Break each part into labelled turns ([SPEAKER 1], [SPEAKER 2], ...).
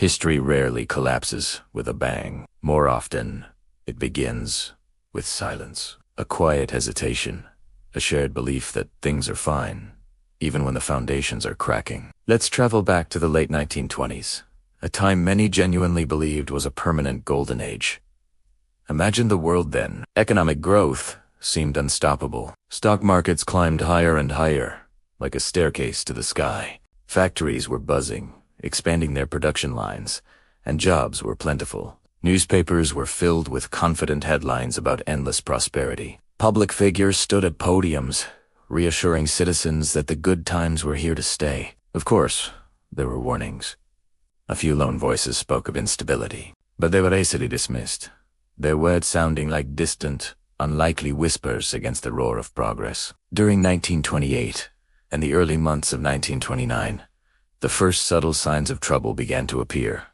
[SPEAKER 1] History rarely collapses with a bang. More often, it begins with silence. A quiet hesitation, a shared belief that things are fine, even when the foundations are cracking. Let's travel back to the late 1920s, a time many genuinely believed was a permanent golden age. Imagine the world then. Economic growth seemed unstoppable. Stock markets climbed higher and higher, like a staircase to the sky. Factories were buzzing, expanding their production lines, and jobs were plentiful. Newspapers were filled with confident headlines about endless prosperity. Public figures stood at podiums, reassuring citizens that the good times were here to stay. Of course, there were warnings. A few lone voices spoke of instability, but they were easily dismissed, their words sounding like distant, unlikely whispers against the roar of progress. During 1928 and the early months of 1929, the first subtle signs of trouble began to appear,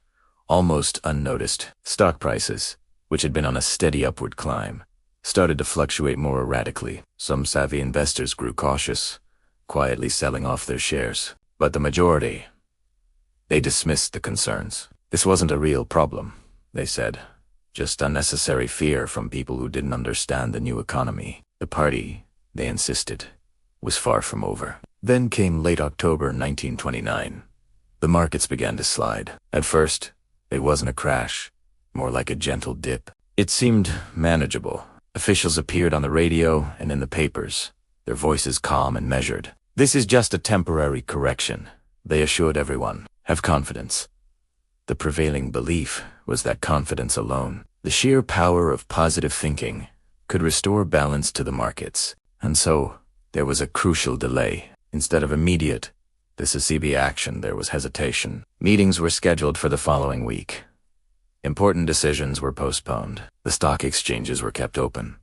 [SPEAKER 1] almost unnoticed. Stock prices, which had been on a steady upward climb, started to fluctuate more erratically. Some savvy investors grew cautious, quietly selling off their shares. But the majority, they dismissed the concerns. This wasn't a real problem, they said. Just unnecessary fear from people who didn't understand the new economy. The party, they insisted, was far from over. Then came late October 1929. The markets began to slide. At first, it wasn't a crash, more like a gentle dip. It seemed manageable. Officials appeared on the radio and in the papers, their voices calm and measured. This is just a temporary correction, they assured everyone. Have confidence. The prevailing belief was that confidence alone, the sheer power of positive thinking, could restore balance to the markets. And so, there was a crucial delay. Instead of immediate, decisive action, there was hesitation. Meetings were scheduled for the following week. Important decisions were postponed. The stock exchanges were kept open,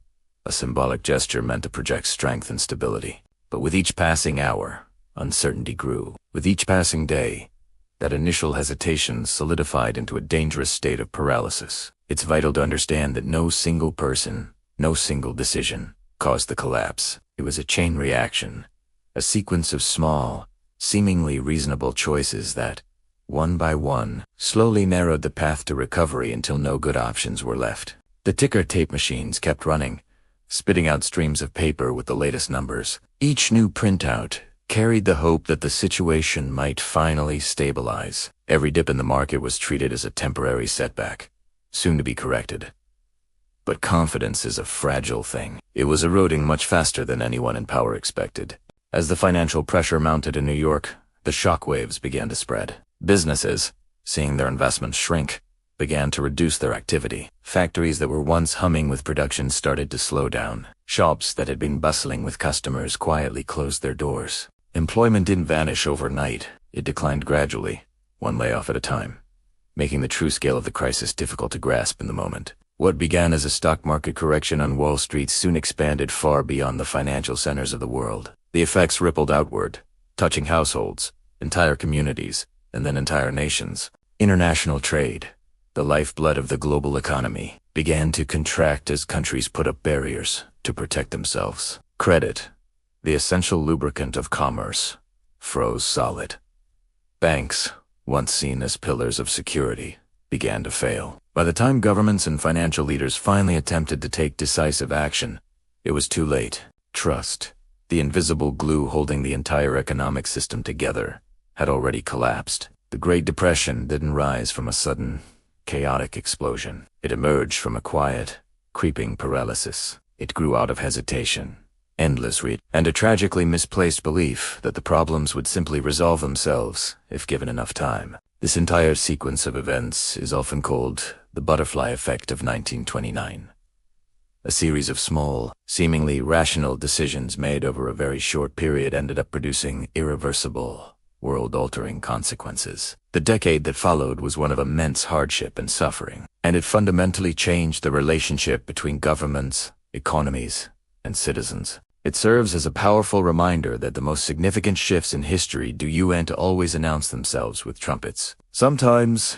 [SPEAKER 1] a symbolic gesture meant to project strength and stability. But with each passing hour, uncertainty grew. With each passing day, that initial hesitation solidified into a dangerous state of paralysis. It's vital to understand that no single person, no single decision, caused the collapse. It was a chain reaction, a sequence of small, seemingly reasonable choices that, one by one, slowly narrowed the path to recovery until no good options were left. The ticker tape machines kept running, spitting out streams of paper with the latest numbers. Each new printout carried the hope that the situation might finally stabilize. Every dip in the market was treated as a temporary setback, soon to be corrected. But confidence is a fragile thing. It was eroding much faster than anyone in power expected. As the financial pressure mounted in New York, the shockwaves began to spread. Businesses, seeing their investments shrink, began to reduce their activity. Factories that were once humming with production started to slow down. Shops that had been bustling with customers quietly closed their doors. Employment didn't vanish overnight. It declined gradually, one layoff at a time, making the true scale of the crisis difficult to grasp in the moment. What began as a stock market correction on Wall Street soon expanded far beyond the financial centers of the world. The effects rippled outward, touching households, entire communities, and then entire nations. International trade, the lifeblood of the global economy, began to contract as countries put up barriers to protect themselves. Credit, the essential lubricant of commerce, froze solid. Banks, once seen as pillars of security, began to fail. By the time governments and financial leaders finally attempted to take decisive action, it was too late. Trust, the invisible glue holding the entire economic system together, had already collapsed. The Great Depression didn't rise from a sudden, chaotic explosion. It emerged from a quiet, creeping paralysis. It grew out of hesitation, endless and a tragically misplaced belief that the problems would simply resolve themselves if given enough time. This entire sequence of events is often called the butterfly effect of 1929. A series of small, seemingly rational decisions made over a very short period ended up producing irreversible, world-altering consequences. The decade that followed was one of immense hardship and suffering, and it fundamentally changed the relationship between governments, economies, and citizens. It serves as a powerful reminder that the most significant shifts in history don't always announce themselves with trumpets. Sometimes,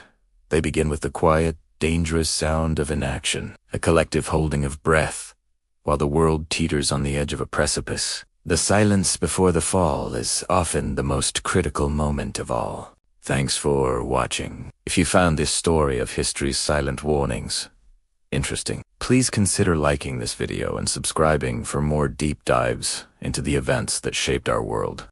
[SPEAKER 1] they begin with the quiet, dangerous sound of inaction, a collective holding of breath, while the world teeters on the edge of a precipice. The silence before the fall is often the most critical moment of all. Thanks for watching. If you found this story of history's silent warnings interesting, please consider liking this video and subscribing for more deep dives into the events that shaped our world.